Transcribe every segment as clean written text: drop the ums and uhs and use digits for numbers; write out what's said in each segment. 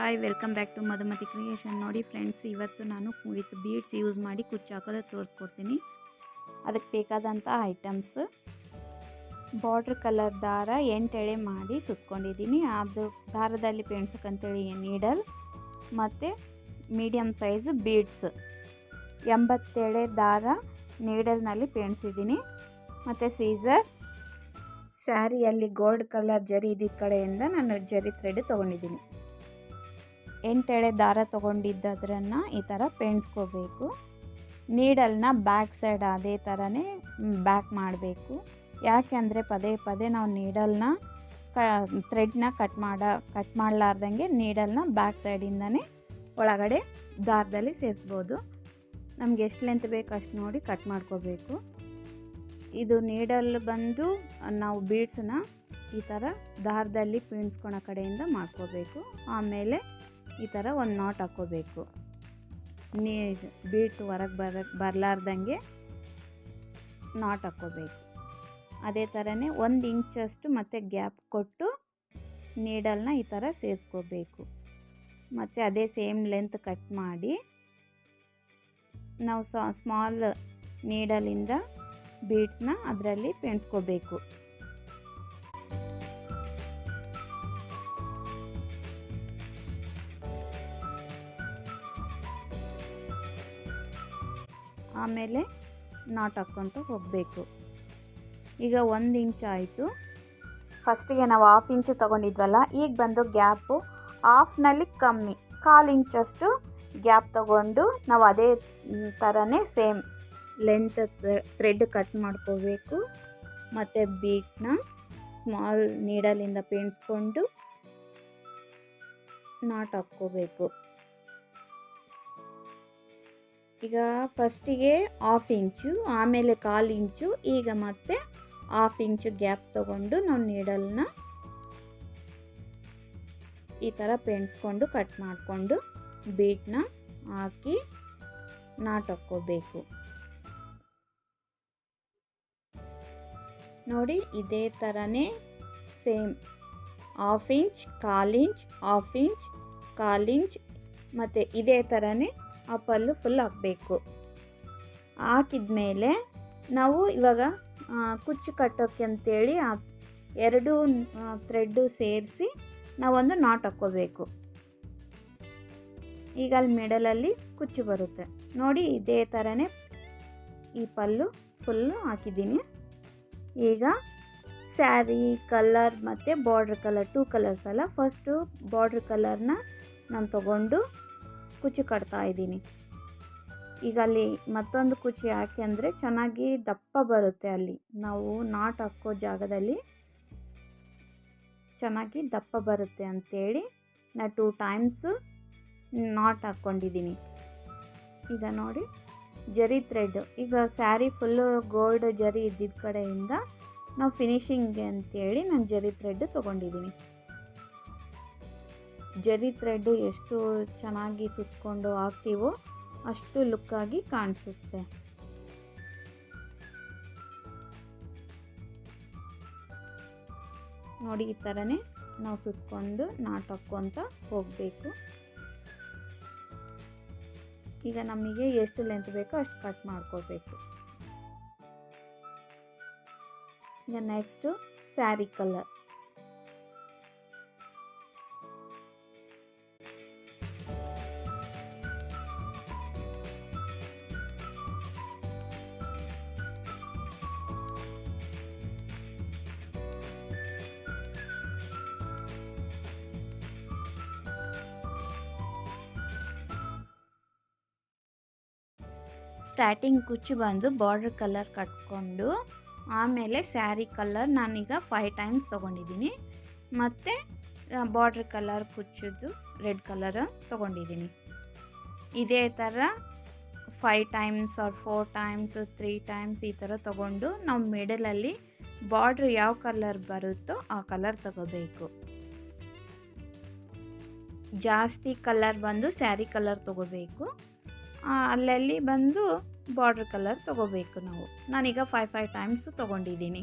Hi welcome back to Madhumati creation. ನೋಡಿ friends, ಇವತ್ತು ನಾನು ವಿತ್ ಬೀಡ್ಸ್ ಯೂಸ್ ಮಾಡಿ ಕುಚ್ಚು ಹಾಕೋದು ತೋರಿಸ್ಕೊಡ್ತೀನಿ. ಅದಕ್ಕೆ ಬೇಕಾದಂಥ ಐಟಮ್ಸ್: ಬಾರ್ಡ್ರ್ ಕಲರ್ ದಾರ 8 ಎಳೆ ಮಾಡಿ ಸುತ್ಕೊಂಡಿದ್ದೀನಿ. ಅದು ದಾರದಲ್ಲಿ ಪೆಣ್ಸಕ್ಕಂತೇಳಿ ನೀಡಲ್ ಮತ್ತು ಮೀಡಿಯಮ್ ಸೈಜ್ ಬೀಡ್ಸ್ 80 ಎಳೆ ದಾರ ನೀಡಲ್ನಲ್ಲಿ ಪೆಣ್ಸಿದ್ದೀನಿ. ಮತ್ತು ಸೀಸರ್, ಸ್ಯಾರಿಯಲ್ಲಿ ಗೋಲ್ಡ್ ಕಲರ್ ಜರಿ ಇದ್ದಿದ್ದ ಕಡೆಯಿಂದ ನಾನು ಜರಿ ಥ್ರೆಡ್ ತೊಗೊಂಡಿದ್ದೀನಿ. 8 ಎಳೆ ದಾರ ತೊಗೊಂಡಿದ್ದದ್ರನ್ನು ಈ ಥರ ಪೆಣ್ಸ್ಕೋಬೇಕು. ನೀಡಲ್ನ ಬ್ಯಾಕ್ ಸೈಡ್ ಅದೇ ಥರನೇ ಬ್ಯಾಕ್ ಮಾಡಬೇಕು. ಯಾಕೆಂದರೆ ಪದೇ ಪದೇ ನಾವು ನೀಡಲ್ನ ಥ್ರೆಡ್ನ ಕಟ್ ಮಾಡಲಾರ್ದಂಗೆ ನೀಡಲ್ನ ಬ್ಯಾಕ್ ಸೈಡಿಂದನೇ ಒಳಗಡೆ ದಾರದಲ್ಲಿ ಸೇರಿಸ್ಬೋದು. ನಮ್ಗೆ ಎಷ್ಟು ಲೆಂತ್ ಬೇಕು ಅಷ್ಟು ನೋಡಿ ಕಟ್ ಮಾಡ್ಕೋಬೇಕು. ಇದು ನೀಡಲ್ ಬಂದು ನಾವು ಬೀಡ್ಸನ್ನ ಈ ಥರ ದಾರದಲ್ಲಿ ಪೀಣ್ಸ್ಕೊಳೋ ಕಡೆಯಿಂದ ಮಾಡ್ಕೋಬೇಕು. ಆಮೇಲೆ ಈ ಥರ ಒಂದು ನಾಟ್ ಹಾಕ್ಕೋಬೇಕು. ಬೀಡ್ಸ್ ಹೊರಗೆ ಬರಲಾರ್ದಂಗೆ ನಾಟ್ ಹಾಕ್ಕೋಬೇಕು. ಅದೇ ಥರನೇ 1 ಇಂಚಷ್ಟು ಮತ್ತು ಗ್ಯಾಪ್ ಕೊಟ್ಟು ನೀಡಲ್ನ ಈ ಥರ ಸೇರಿಸ್ಕೋಬೇಕು. ಮತ್ತು ಅದೇ ಸೇಮ್ ಲೆಂತ್ ಕಟ್ ಮಾಡಿ ನಾವು ಸ್ಮಾಲ್ ನೀಡಲಿಂದ ಬೀಡ್ಸ್ನ ಅದರಲ್ಲಿ ಪೆಣ್ಸ್ಕೋಬೇಕು. ಆಮೇಲೆ ನಾಟ್ ಹಾಕ್ಕೊತ ಹೋಗಬೇಕು. ಈಗ 1 ಇಂಚ್ ಆಯಿತು. ಫಸ್ಟಿಗೆ ನಾವು 1/2 ಇಂಚು ತೊಗೊಂಡಿದ್ವಲ್ಲ, ಈಗ ಬಂದು ಗ್ಯಾಪು ಹಾಫ್ನಲ್ಲಿ ಕಮ್ಮಿ 1/4 ಇಂಚಷ್ಟು ಗ್ಯಾಪ್ ತೊಗೊಂಡು ನಾವು ಅದೇ ಥರನೇ ಸೇಮ್ ಲೆಂತ್ ಥ್ರೆಡ್ ಕಟ್ ಮಾಡ್ಕೋಬೇಕು. ಮತ್ತು ಬೀಡ್ನ ಸ್ಮಾಲ್ ನೀಡಲಿಂದ ಪೆಣ್ಸ್ಕೊಂಡು ನಾಟ್ ಹಾಕ್ಕೋಬೇಕು. ಈಗ ಫಸ್ಟಿಗೆ 1/2 ಇಂಚು, ಆಮೇಲೆ 1/4 ಇಂಚು, ಈಗ ಮತ್ತೆ 1/2 ಇಂಚು ಗ್ಯಾಪ್ ತೊಗೊಂಡು ನಾವು ನೀಡಲ್ನ ಈ ಥರ ಪೆಣ್ಸ್ಕೊಂಡು ಕಟ್ ಮಾಡಿಕೊಂಡು ಬೀಡ್ನ ಹಾಕಿ ನಾಟ್ ಹಾಕ್ಕೋಬೇಕು. ನೋಡಿ, ಇದೇ ಥರನೇ same 1/2 inch, 1/4 inch, 1/2 inch, 1/4 inch ಮತ್ತು ಇದೇ ಥರನೇ ಆ ಪಲ್ಲು ಫುಲ್ ಹಾಕಬೇಕು. ಹಾಕಿದ ಮೇಲೆ ನಾವು ಇವಾಗ ಕುಚ್ಚು ಕಟ್ಟೋಕ್ಕೆ ಅಂತೇಳಿ ಆ 2 ಥ್ರೆಡ್ಡು ಸೇರಿಸಿ ನಾವೊಂದು ನಾಟ್ ಹಾಕ್ಕೋಬೇಕು. ಈಗ ಅಲ್ಲಿ ಮಿಡಲಲ್ಲಿ ಕುಚ್ಚು ಬರುತ್ತೆ ನೋಡಿ. ಇದೇ ಥರನೇ ಈ ಪಲ್ಲು ಫುಲ್ಲು ಹಾಕಿದ್ದೀನಿ. ಈಗ ಸ್ಯಾರಿ ಕಲರ್ ಮತ್ತು ಬಾರ್ಡ್ರ್ ಕಲರ್ 2 ಕಲರ್ಸ್ ಅಲ್ಲ, ಫಸ್ಟು ಬಾರ್ಡ್ರ್ ಕಲರ್ನ ನಾನು ತಗೊಂಡು ಕುಚ್ಚು ಕಟ್ತಾ ಇದ್ದೀನಿ. ಈಗ ಅಲ್ಲಿ ಮತ್ತೊಂದು ಕುಚ್ಚು ಯಾಕೆ ಅಂದರೆ ಚೆನ್ನಾಗಿ ದಪ್ಪ ಬರುತ್ತೆ. ಅಲ್ಲಿ ನಾವು ನಾಟ್ ಹಾಕೋ ಜಾಗದಲ್ಲಿ ಚೆನ್ನಾಗಿ ದಪ್ಪ ಬರುತ್ತೆ ಅಂಥೇಳಿ ನಾನು 2 ಟೈಮ್ಸು ನಾಟ್ ಹಾಕ್ಕೊಂಡಿದ್ದೀನಿ. ಈಗ ನೋಡಿ, ಜರಿ ಥ್ರೆಡ್, ಈಗ ಸ್ಯಾರಿ ಫುಲ್ಲು ಗೋಲ್ಡ್ ಜರಿ ಇದ್ದಿದ್ದ ಕಡೆಯಿಂದ ನಾವು ಫಿನಿಶಿಂಗ್ಗೆ ಅಂತೇಳಿ ನಾನು ಜರಿ ಥ್ರೆಡ್ ತೊಗೊಂಡಿದ್ದೀನಿ. ಜರಿ ಥ್ರೆಡ್ಡು ಎಷ್ಟು ಚೆನ್ನಾಗಿ ಸುತ್ಕೊಂಡು ಹಾಕ್ತೀವೋ ಅಷ್ಟು ಲುಕ್ಕಾಗಿ ಕಾಣಿಸುತ್ತೆ. ನೋಡಿ, ಈ ಥರನೇ ನಾವು ಸುತ್ಕೊಂಡು ನಾಟ್ ಹಾಕ್ಕೊತ ಹೋಗಬೇಕು. ಈಗ ನಮಗೆ ಎಷ್ಟು ಲೆಂತ್ ಬೇಕೋ ಅಷ್ಟು ಕಟ್ ಮಾಡ್ಕೋಬೇಕು. ಈಗ ನೆಕ್ಸ್ಟು ಸ್ಯಾರಿ ಕಲರ್. ಸ್ಟಾರ್ಟಿಂಗ್ ಕುಚ್ಚು ಬಂದು ಬಾರ್ಡರ್ ಕಲರ್ ಕಟ್ಕೊಂಡು ಆಮೇಲೆ ಸ್ಯಾರಿ ಕಲರ್ ನಾನೀಗ 5 ಟೈಮ್ಸ್ ತೊಗೊಂಡಿದ್ದೀನಿ. ಮತ್ತು ಬಾರ್ಡ್ರ್ ಕಲರ್ ಕುಚ್ಚುದು ರೆಡ್ ಕಲರ್ ತೊಗೊಂಡಿದ್ದೀನಿ. ಇದೇ ಥರ 5 ಟೈಮ್ಸ್ ಆರ್ 4 ಟೈಮ್ಸ್ 3 ಟೈಮ್ಸ್ ಈ ಥರ ತೊಗೊಂಡು ನಾವು ಮಿಡಲಲ್ಲಿ ಬಾರ್ಡ್ರ್ ಯಾವ ಕಲರ್ ಬರುತ್ತೋ ಆ ಕಲರ್ ತೊಗೋಬೇಕು. ಜಾಸ್ತಿ ಕಲರ್ ಬಂದು ಸ್ಯಾರಿ ಕಲರ್ ತೊಗೋಬೇಕು, ಅಲ್ಲಲ್ಲಿ ಬಂದು ಬಾರ್ಡ್ರ್ ಕಲರ್ ತೊಗೋಬೇಕು ನಾವು. ನಾನೀಗ 5 ಟೈಮ್ಸ್ ತೊಗೊಂಡಿದ್ದೀನಿ.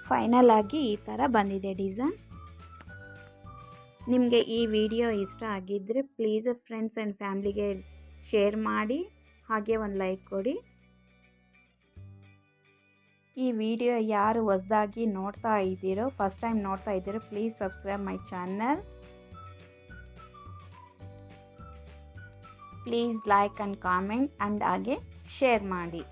ಫೈನಲ್ ಆಗಿ ಈ ಥರ ಬಂದಿದೆ ಡಿಸೈನ್. ನಿಮಗೆ ಈ ವಿಡಿಯೋ ಇಷ್ಟ ಆಗಿದ್ದರೆ ಪ್ಲೀಸ್ ಫ್ರೆಂಡ್ಸ್ ಆ್ಯಂಡ್ ಫ್ಯಾಮ್ಲಿಗೆ ಶೇರ್ ಮಾಡಿ, ಹಾಗೆ ಒಂದು ಲೈಕ್ ಕೊಡಿ. ಈ ವಿಡಿಯೋ ಯಾರು ಹೊಸದಾಗಿ ನೋಡ್ತಾ ಇದ್ದೀರೋ, ಫಸ್ಟ್ ಟೈಮ್ ನೋಡ್ತಾ ಇದ್ದೀರೋ, please subscribe my channel. Please like and comment and ಹಾಗೆ ಶೇರ್ ಮಾಡಿ.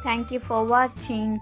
Thank you for watching.